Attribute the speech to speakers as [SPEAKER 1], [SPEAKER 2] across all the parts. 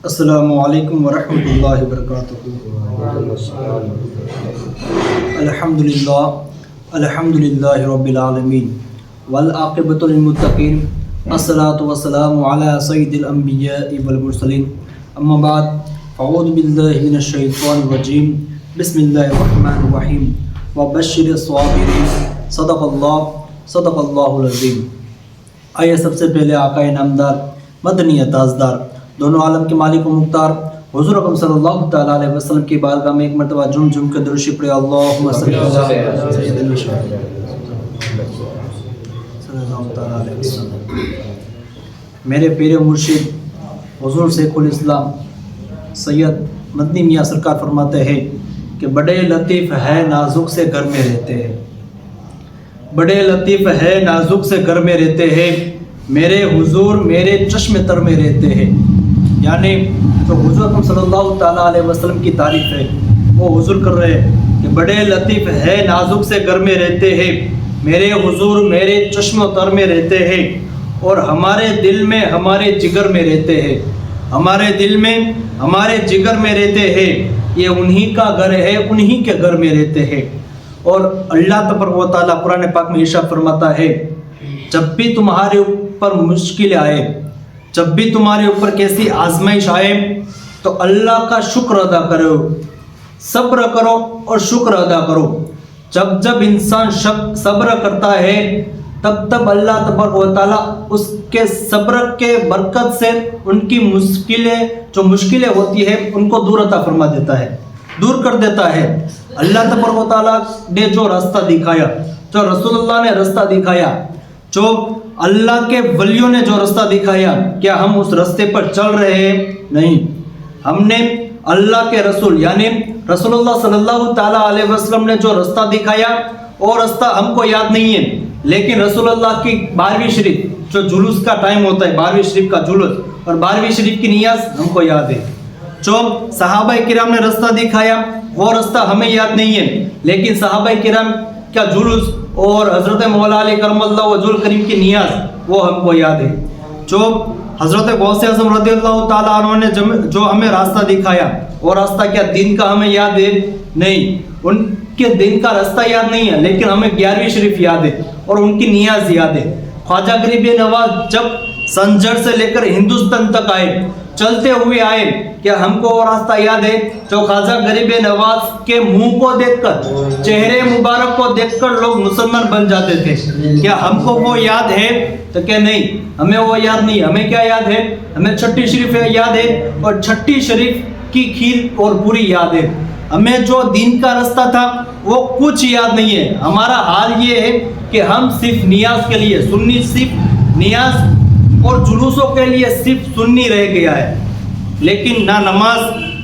[SPEAKER 1] السلام علیکم ورحمۃ اللہ وبرکاتہ۔ الحمد للہ رب العالمین والعاقبۃ للمتقین، الصلاۃ والسلام علی سید الانبیاء والمرسلین، اما بعد، اعوذ باللہ من الشیطان الرجیم، بسم اللہ الرحمن الرحیم، وبشر الصابرین، صدق اللہ العظیم۔ آئیے سب سے پہلے آقا نامدار، مدنی تاجدار، دونوں عالم کے مالک و مختار حضور اکرم صلی اللہ تعالیٰ علیہ وسلم کی بارگاہ میں ایک مرتبہ جھوم جھوم کے درود شریف پڑھیں۔ اللہم صلی اللہ تعالیٰ علیہ وسلم۔ میرے پیر مرشد حضور شیخ الاسلام سید مدنی میاں سرکار فرماتے ہیں کہ بڑے لطیف ہے نازک سے گھر میں رہتے ہیں، بڑے لطیف ہے نازک سے گھر میں رہتے ہیں، میرے حضور میرے چشم تر میں رہتے ہیں۔ یعنی جو حضور اکرم صلی اللہ تعالیٰ علیہ وسلم کی تعریف ہے وہ حضور کر رہے ہیں کہ بڑے لطیف ہے نازک سے گھر میں رہتے ہیں، میرے حضور میرے چشم تر میں رہتے ہیں، اور ہمارے دل میں ہمارے جگر میں رہتے ہیں، ہمارے دل میں ہمارے جگر میں رہتے ہیں۔ یہ انہی کا گھر ہے، انہی کے گھر میں رہتے ہیں۔ اور اللہ تبارک و تعالیٰ قرآن پاک میں ارشاد فرماتا ہے، جب بھی تمہارے اوپر مشکل آئے، جب بھی تمہارے اوپر کیسی آزمائش آئے تو اللہ کا شکر ادا کرو، صبر کرو اور شکر ادا کرو۔ جب جب انسان صبر کرتا ہے تب تب اللہ تبارک و تعالیٰ اس کے صبر کے برکت سے ان کی مشکلیں ہوتی ہیں ان کو دور عطا فرما دیتا ہے، دور کر دیتا ہے۔ اللہ تبارک و تعالیٰ نے جو راستہ دکھایا، جو رسول اللہ نے راستہ دکھایا، جو اللہ کے ولیوں نے جو راستہ دکھایا، کیا ہم اس راستے پر چل رہے ہیں؟ نہیں۔ ہم نے اللہ کے رسول یعنی رسول اللہ صلی اللہ تعالیٰ علیہ وسلم نے جو راستہ دکھایا وہ راستہ ہم کو یاد نہیں ہے، لیکن رسول اللہ کی 12ویں شریف جو جلوس کا ٹائم ہوتا ہے، 12ویں شریف کا جلوس اور 12ویں شریف کی نیاز ہم کو یاد ہے۔ جو صحابہ کرام نے راستہ دکھایا وہ راستہ ہمیں یاد نہیں ہے، لیکن صحابہ کرام کا جلوس اور حضرت مولا علی کرم اللہ وجہ الکریم کی نیاز وہ ہم کو یاد ہے۔ جو حضرت غوث اعظم رضی اللہ تعالیٰ عنہ نے جو ہمیں راستہ دکھایا وہ راستہ کیا دین کا ہمیں یاد ہے؟ نہیں، ان کے دین کا راستہ یاد نہیں ہے، لیکن ہمیں 11ویں شریف یاد ہے اور ان کی نیاز یاد ہے۔ خواجہ غریب نواز جب سنجر سے لے کر ہندوستان تک آئے، چلتے ہوئے آئے، کیا ہم کو وہ راستہ یاد ہے جو خواجہ غریب نواز کے منہ کو دیکھ کر، چہرے مبارک کو دیکھ کر لوگ مسلمان بن جاتے تھے؟ کیا ہم کو وہ یاد ہے؟ تو کہ نہیں، ہمیں وہ یاد نہیں۔ ہمیں کیا یاد ہے؟ ہمیں چھٹی شریف یاد ہے، اور چھٹی شریف کی کھیر اور پوری یاد ہے۔ ہمیں جو دین کا راستہ تھا وہ کچھ یاد نہیں ہے۔ ہمارا حال یہ ہے کہ ہم صرف نیاز کے لیے سنی، صرف نیاز اور جلوسوں کے لیے صرف سنی رہ گیا ہے، لیکن نہ نماز،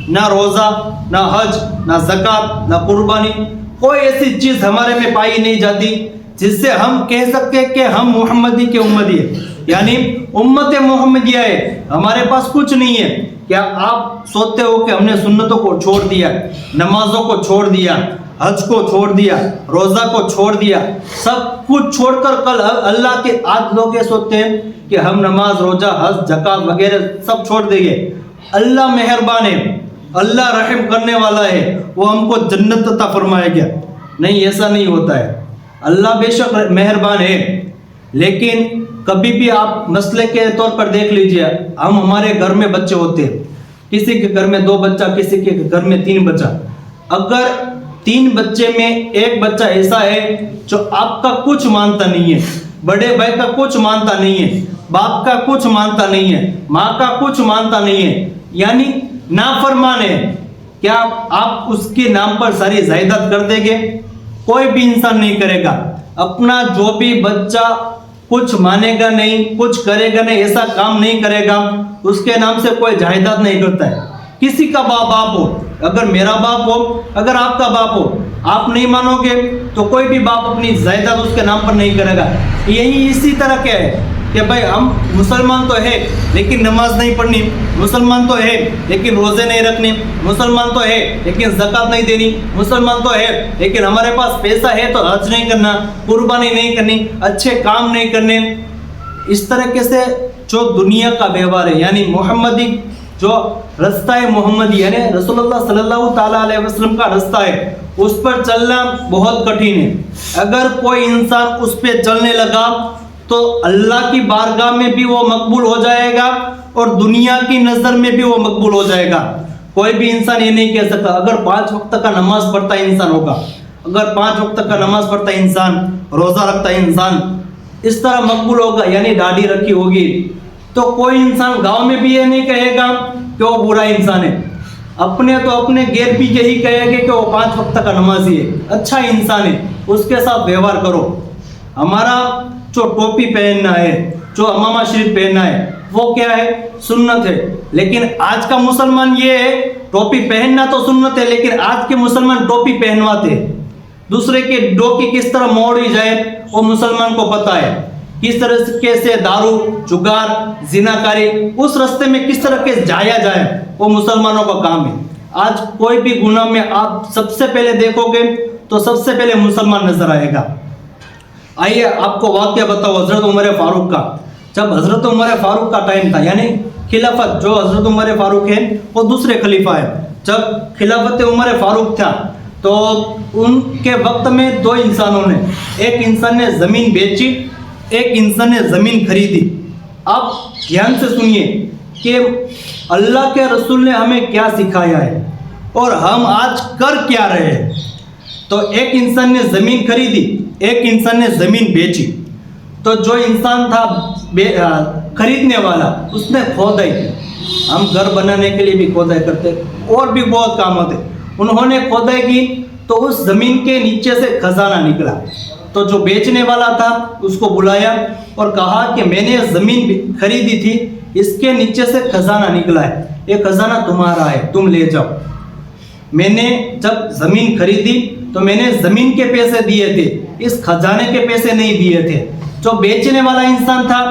[SPEAKER 1] نہ روزہ، نہ حج، نہ زکوٰۃ، نہ قربانی، کوئی ایسی چیز ہمارے میں پائی نہیں جاتی جس سے ہم کہہ سکتے کہ ہم محمدی کے امتی ہیں، یعنی امت محمدیہ ہے۔ ہمارے پاس کچھ نہیں ہے۔ کیا آپ سوچتے ہو کہ ہم نے سنتوں کو چھوڑ دیا، نمازوں کو چھوڑ دیا، حج کو چھوڑ دیا، روزہ کو چھوڑ دیا، سب کچھ چھوڑ کر کل اللہ کے آج لوگ یہ سوچتے ہیں کہ ہم نماز، روزہ، حج، زکوٰۃ وغیرہ سب چھوڑ دیں گے؟ اللہ مہربان ہے، اللہ رحم کرنے والا ہے، وہ ہم کو جنت عطا فرمائے گا۔ نہیں، ایسا نہیں ہوتا ہے۔ اللہ بے شک مہربان ہے، لیکن کبھی بھی آپ مسئلے کے طور پر دیکھ لیجئے، ہمارے گھر میں بچے ہوتے ہیں، کسی کے گھر میں 2 بچہ، کسی کے گھر میں 3 بچہ۔ اگر 3 بچے میں ایک بچہ ایسا ہے جو آپ کا کچھ مانتا نہیں ہے، بڑے بھائی کا کچھ مانتا نہیں ہے، باپ کا کچھ مانتا نہیں ہے، ماں کا کچھ مانتا نہیں ہے، یعنی نافرمان ہے، کیا آپ اس کے نام پر ساری جائیداد کر دیں گے؟ کوئی بھی انسان نہیں کرے گا۔ اپنا جو بھی بچہ کچھ مانے گا نہیں، کچھ کرے گا نہیں، ایسا کام نہیں کرے گا، اس کے نام سے کوئی جائیداد نہیں کرتا ہے۔ کسی کا باپ ہو، اگر میرا باپ ہو، اگر آپ کا باپ ہو، آپ نہیں مانو گے تو کوئی بھی باپ اپنی جائیداد اس کے نام پر نہیں کرے گا۔ یہی اسی طرح کیا ہے کہ بھائی ہم مسلمان تو ہے لیکن نماز نہیں پڑھنی، مسلمان تو ہے لیکن روزے نہیں رکھنے، مسلمان تو ہے لیکن زکوٰۃ نہیں دینی، مسلمان تو ہے لیکن ہمارے پاس پیسہ ہے تو حج نہیں کرنا، قربانی نہیں کرنی، اچھے کام نہیں کرنے۔ اس طریقے سے جو دنیا کا ویوہار ہے، یعنی محمدی جو رستہ محمدی یعنی رسول اللہ صلی اللہ تعالیٰ علیہ وسلم کا رستہ ہے اس پر چلنا بہت کٹھن ہے. اگر کوئی انسان اس پہ چلنے لگا تو اللہ کی بارگاہ میں بھی وہ مقبول ہو جائے گا اور دنیا کی نظر میں بھی وہ مقبول ہو جائے گا. کوئی بھی انسان یہ نہیں کہہ سکتا اگر 5 وقت کا نماز پڑھتا ہے انسان ہوگا, اگر 5 وقت کا نماز پڑھتا ہے انسان, روزہ رکھتا ہے انسان, اس طرح مقبول ہوگا یعنی داڑھی رکھی ہوگی, تو کوئی انسان گاؤں میں بھی یہ نہیں کہے گا کہ وہ برا انسان ہے. اپنے تو اپنے غیر بھی یہی کہے گا کہ وہ 5 وقت کا نمازی ہے, اچھا انسان ہے, اس کے ساتھ ویوہار کرو. ہمارا جو ٹوپی پہننا ہے, جو امامہ شریف پہننا ہے, وہ کیا ہے؟ سنت ہے. لیکن آج کا مسلمان یہ ہے ٹوپی پہننا تو سنت ہے, لیکن آج کے مسلمان ٹوپی پہنواتے, دوسرے کے ڈوکی کس طرح موڑی جائے وہ مسلمان کو پتا ہے, کس طرح سے دارو, جگار, زناکاری اس رستے میں کس طرح کے جایا جائے وہ مسلمانوں کا کام ہے. آج کوئی بھی گناہ میں آپ سب سے پہلے دیکھو گے تو سب سے پہلے مسلمان نظر آئے گا. آئیے آپ کو واقعہ بتاؤ حضرت عمر فاروق کا. جب حضرت عمر فاروق کا ٹائم تھا یعنی خلافت, جو حضرت عمر فاروق ہے وہ دوسرے خلیفہ ہے, جب خلافت عمر فاروق تھا تو ان کے وقت میں 2 انسانوں نے, ایک انسان نے زمین بیچی, ایک انسان نے زمین خریدی. آپ دھیان سے سنیے کہ اللہ کے رسول نے ہمیں کیا سکھایا ہے اور ہم آج کر کیا رہے ہیں. تو ایک انسان نے زمین خریدی, ایک انسان نے زمین بیچی. تو جو انسان تھا خریدنے والا اس نے کھودائی کی, ہم گھر بنانے کے لیے بھی کھودائی کرتے اور بھی بہت کام ہوتے, انہوں نے کھودائی کی تو اس زمین کے نیچے سے خزانہ نکلا. تو جو بیچنے والا تھا اس کو بلایا اور کہا کہ میں نے زمین خریدی تھی, اس کے نیچے سے خزانہ نکلا ہے, یہ خزانہ تمہارا ہے, تم لے جاؤ. میں نے جب زمین خریدی تو میں نے زمین کے پیسے دیے تھے, اس خزانے کے پیسے نہیں دیے تھے. جو بیچنے والا انسان تھا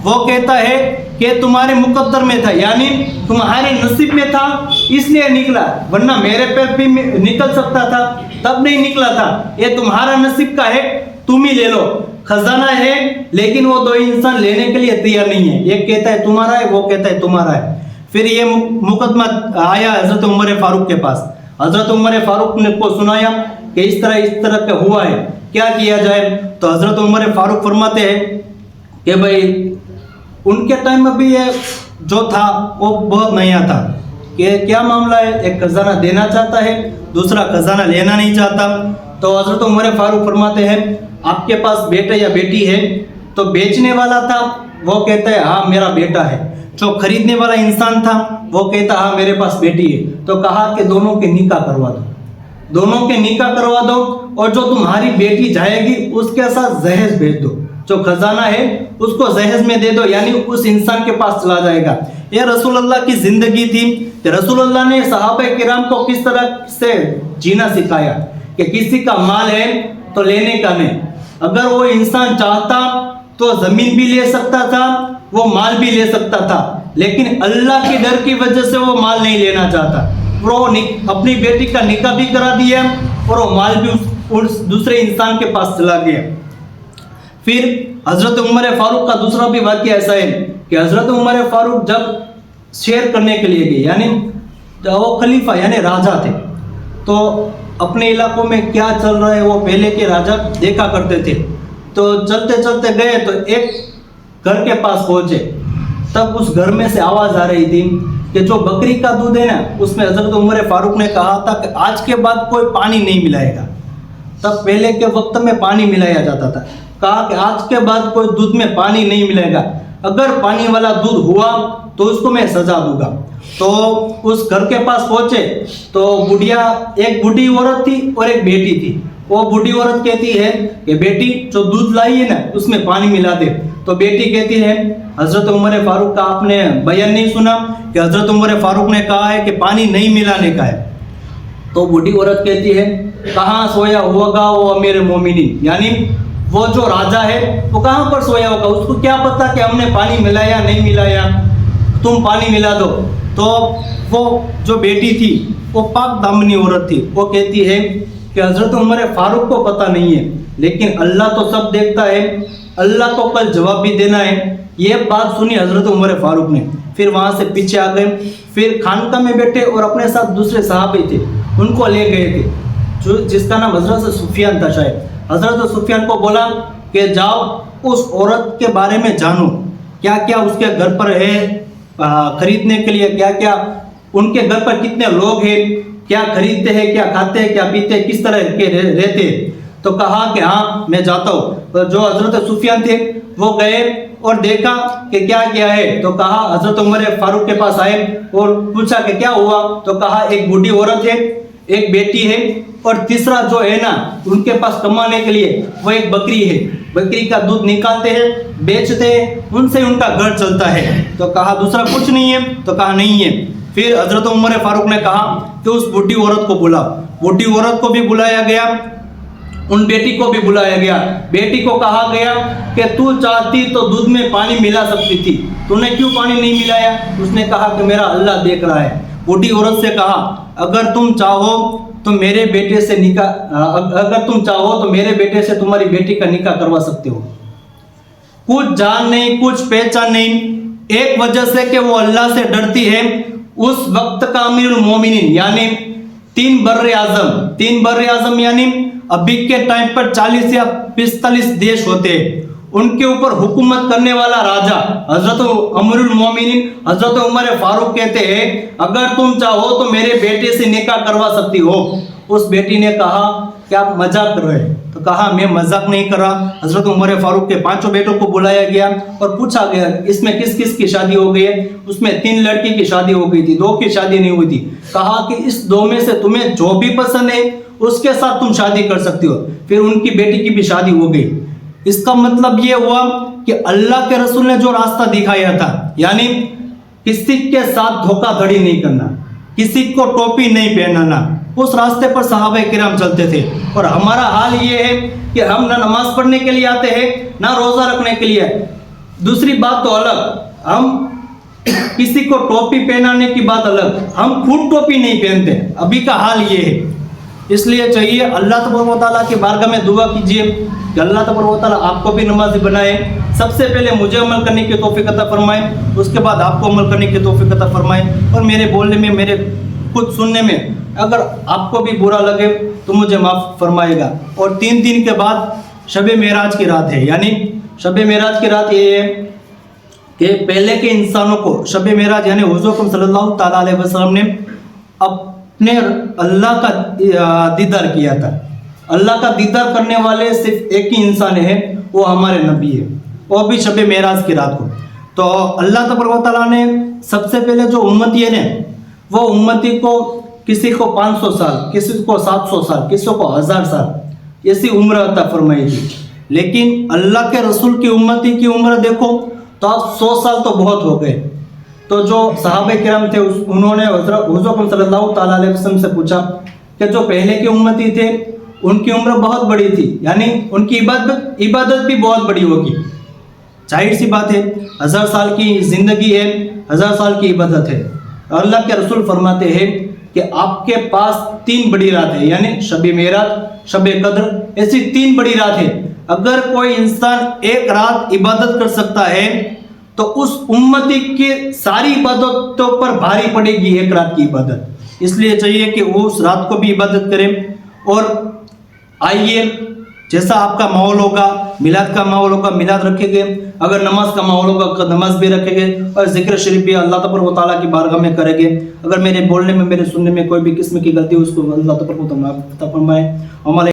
[SPEAKER 1] وہ کہتا ہے کہ تمہارے مقدر میں تھا یعنی تمہارے نصیب میں تھا اس لیے نکلا, ورنہ میرے پہ بھی نکل سکتا تھا, تب نہیں نکلا تھا. یہ تمہارا نصیب کا ہے, تم ہی لے لو. خزانہ ہے لیکن وہ 2 انسان لینے کے لیے تیار نہیں ہے, ایک کہتا ہے تمہارا ہے, وہ کہتا ہے تمہارا ہے. پھر یہ مقدمہ آیا حضرت عمر فاروق کے پاس. حضرت عمر فاروق نے کو سنایا کہ اس طرح کا ہوا ہے, کیا کیا جائے. تو حضرت عمر فاروق فرماتے ہیں کہ بھائی ان کے ٹائم میں بھی یہ جو تھا وہ بہت نیا تھا کہ کیا معاملہ ہے, ایک خزانہ دینا چاہتا ہے, دوسرا خزانہ لینا نہیں چاہتا. تو حضرت عمر فاروق فرماتے ہیں آپ کے پاس بیٹا یا بیٹی ہے؟ تو بیچنے والا تھا وہ کہتا ہے ہاں میرا بیٹا ہے. جو خریدنے والا انسان تھا وہ کہتا ہاں میرے پاس بیٹی ہے. تو کہا کہ دونوں کے نکاح کروا دو, دونوں کے نکاح کروا دو, اور جو تمہاری بیٹی جائے گی اس کے ساتھ جہیز بھیج دو, جو خزانہ ہے اس کو جہیز میں دے دو, یعنی اس انسان کے پاس چلا جائے گا. یہ رسول اللہ کی زندگی تھی کہ رسول اللہ نے صحابہ کرام کو کس طرح سے جینا سکھایا کہ کسی کا مال ہے تو لینے کا نہیں. اگر وہ انسان چاہتا تو زمین بھی لے سکتا تھا, وہ مال بھی لے سکتا تھا, لیکن اللہ کے ڈر کی وجہ سے وہ مال نہیں لینا چاہتا. وہ اپنی بیٹی کا نکاح بھی کرا دیا اور وہ مال بھی اس دوسرے انسان کے پاس چلا گیا. پھر حضرت عمر فاروق کا دوسرا بھی واقعہ ایسا ہے کہ حضرت عمر فاروق جب شیر کرنے کے لیے گئے, یعنی وہ خلیفہ یعنی راجا تھے, تو اپنے علاقوں میں کیا چل رہا ہے وہ پہلے کے راجا دیکھا کرتے تھے. تو چلتے چلتے گئے تو ایک گھر کے پاس پہنچے, تب اس گھر میں سے آواز آ رہی تھی کہ جو بکری کا دودھ ہے نا اس میں حضرت عمر فاروق نے کہا تھا کہ آج کے بعد کوئی پانی نہیں ملائے گا. تب پہلے کے وقت میں پانی ملایا جاتا تھا, کہا کہ آج کے بعد کوئی دودھ میں پانی نہیں ملے گا, اگر پانی والا دودھ ہوا تو اس کو میں سزا دوں گا. تو اس گھر کے پاس پہنچے تو ایک بوڑھی عورت تھی اور ایک بیٹی تھی. وہ بوڑھی عورت کہتی ہے کہ بیٹی جو دودھ لائی ہے نا اس میں پانی ملا دے. تو بیٹی کہتی ہے حضرت عمر فاروق کا آپ نے بیان نہیں سنا کہ حضرت عمر فاروق نے کہا ہے کہ پانی نہیں ملانے کا ہے. تو بوڑھی عورت کہتی ہے کہاں سویا ہوگا وہ امیر مومنین, یعنی وہ جو راجا ہے وہ کہاں پر سویا ہوگا, اس کو کیا پتا کہ ہم نے پانی ملایا نہیں ملایا, تم پانی ملا دو. تو وہ جو بیٹی تھی وہ پاک دامنی عورت تھی, وہ کہتی ہے کہ حضرت عمر فاروق کو پتہ نہیں ہے لیکن اللہ تو سب دیکھتا ہے, اللہ کو کل جواب بھی دینا ہے یہ بات سنی حضرت عمر فاروق نے، پھر وہاں سے پیچھے آ گئے، پھر خانقاہ میں بیٹھے اور اپنے ساتھ دوسرے صحابی تھے ان کو لے گئے تھے، جس کا نام حضرت سفیان تھا شاید۔ حضرت سفیان کو بولا کہ جاؤ اس عورت کے بارے میں جانو، کیا کیا اس کے گھر پر ہے خریدنے کے لیے، کیا کیا ان کے گھر پر کتنے لوگ ہیں، کیا خریدتے ہیں، کیا کھاتے ہیں، کیا پیتے ہیں، کس طرح کے رہتے ہیں۔ تو کہا کہ ہاں میں جاتا ہوں۔ تو جو حضرت سفیان تھے وہ گئے اور دیکھا کہ کیا کیا ہے، تو کہا حضرت عمر فاروق کے پاس آئے اور پوچھا کہ کیا ہوا، تو کہا ایک بوڑھی عورت ہے، ایک بیٹی ہے، اور تیسرا جو ہے نا ان کے پاس کمانے کے لیے وہ ایک بکری ہے، بکری کا دودھ نکالتے ہیں، بیچتے ہیں، ان سے ان کا گھر چلتا ہے۔ تو کہا دوسرا کچھ نہیں ہے، تو کہا نہیں ہے۔ پھر حضرت عمر فاروق نے کہا کہ اس بوڑھی عورت کو بلا، بوڑھی عورت کو بھی بلایا گیا، ان بیٹی کو بھی بلایا گیا۔ بیٹی کو کہا گیا کہ تو چاہتی تو دودھ میں پانی ملا سکتی تھی، تو نے کیوں پانی نہیں ملایا؟ اس نے کہا کہ میرا اللہ دیکھ رہا ہے۔ بوڑھی عورت سے کہا اگر تم چاہو تو میرے بیٹے سے تمہاری بیٹی کا نکاح کروا سکتے ہو۔ کچھ جان نہیں، کچھ پہچان نہیں، ایک وجہ سے کہ وہ اللہ سے ڈرتی ہے۔ اس وقت کا امیر المومنین یعنی تین بر اعظم یعنی ابھی کے ٹائم پر 40 یا 45 دیش ہوتے ہیں، ان کے اوپر حکومت کرنے والا راجا حضرت امیر المومنین حضرت عمر فاروق کہتے ہیں اگر تم چاہو تو میرے بیٹے سے نکاح کروا سکتی ہو۔ اس بیٹی نے کہا کہ آپ مذاق کر رہے ہیں، تو کہا میں مذاق نہیں کر رہا۔ حضرت عمر فاروق کے 5 بیٹوں کو بلایا گیا اور پوچھا گیا اس میں کس کس کی شادی ہو گئی ہے؟ اس میں 3 لڑکی کی شادی ہو گئی تھی، 2 کی شادی نہیں ہوئی تھی۔ کہا کہ اس 2 میں سے تمہیں جو بھی پسند ہے اس کے ساتھ تم شادی کر سکتی ہو۔ پھر ان کی بیٹی کی بھی شادی ہو گئی۔ اس کا مطلب یہ ہوا کہ اللہ کے رسول نے جو راستہ دکھایا تھا، یعنی کسی کے ساتھ دھوکہ دھڑی نہیں کرنا، کسی کو ٹوپی نہیں پہنانا، اس راستے پر صحابہ کرام چلتے تھے۔ اور ہمارا حال یہ ہے کہ ہم نہ نماز پڑھنے کے لیے آتے ہیں نہ روزہ رکھنے کے لیے۔ دوسری بات تو الگ، ہم کسی کو ٹوپی پہنانے کی بات الگ، ہم خود ٹوپی نہیں پہنتے۔ ابھی کا حال یہ ہے، اس لیے چاہیے اللہ تبارک و تعالیٰ کی بارگاہ میں دعا کیجیے کہ اللہ تبارک و تعالیٰ آپ کو بھی نمازی بنائے۔ سب سے پہلے مجھے عمل کرنے کی توفیق عطا فرمائے، اس کے بعد آپ کو عمل کرنے کی توفیق عطا فرمائے۔ اور میرے بولنے میں، میرے خود سننے میں اگر آپ کو بھی برا لگے تو مجھے معاف فرمائے گا۔ اور 3 دن کے بعد شب معراج کی رات ہے، یعنی شب معراج کی رات یہ ہے کہ پہلے کے انسانوں کو شب معراج یعنی حضور اکرم صلی اللہ تعالیٰ علیہ وسلم نے اپنے اللہ کا دیدار کیا تھا۔ اللہ کا دیدار کرنے والے صرف ایک ہی انسان ہے، وہ ہمارے نبی ہے، وہ بھی شب معراج کی رات کو۔ تو اللہ تبارک و تعالیٰ نے سب سے پہلے جو امتی ہے نا، وہ امتی کو کسی کو 500 سال، کسی کو 700 سال، کسی کو 1000 سال ایسی عمر عطا فرمائی تھی۔ لیکن اللہ کے رسول کی امتی کی عمر دیکھو تو آپ 100 سال تو بہت ہو گئے۔ تو جو صحابہ کرام تھے انہوں نے حضور اکرم صلی اللہ تعالیٰ علیہ وسلم سے پوچھا کہ جو پہلے کی امتی تھے ان کی عمر بہت بڑی تھی، یعنی ان کی عبادت بھی بہت بڑی ہوگی۔ ظاہر سی بات ہے، 1000 سال کی زندگی ہے، 1000 سال کی عبادت ہے۔ اللہ کے رسول فرماتے ہیں کہ آپ کے پاس 3 بڑی رات ہے، یعنی شب معراج، شب قدر، ایسی 3 بڑی رات ہے۔ اگر کوئی انسان ایک رات عبادت کر سکتا ہے تو اس امتی کی ساری عبادتوں پر بھاری پڑے گی ایک رات کی عبادت۔ اس لیے چاہیے کہ وہ اس رات کو بھی عبادت کریں۔ اور آئیے جیسا آپ کا ماحول ہوگا، میلاد کا ماحول ہوگا میلاد رکھیں گے، اگر نماز کا ماحول ہوگا نماز بھی رکھیں گے، اور ذکر شریف بھی اللہ تبارک و تعالیٰ کی بارگاہ میں کریں گے۔ اگر میرے بولنے میں، میرے سننے میں کوئی بھی قسم کی غلطی ہو اس کو اللہ تبارک و تعالیٰ معاف فرمائے۔ ہمارے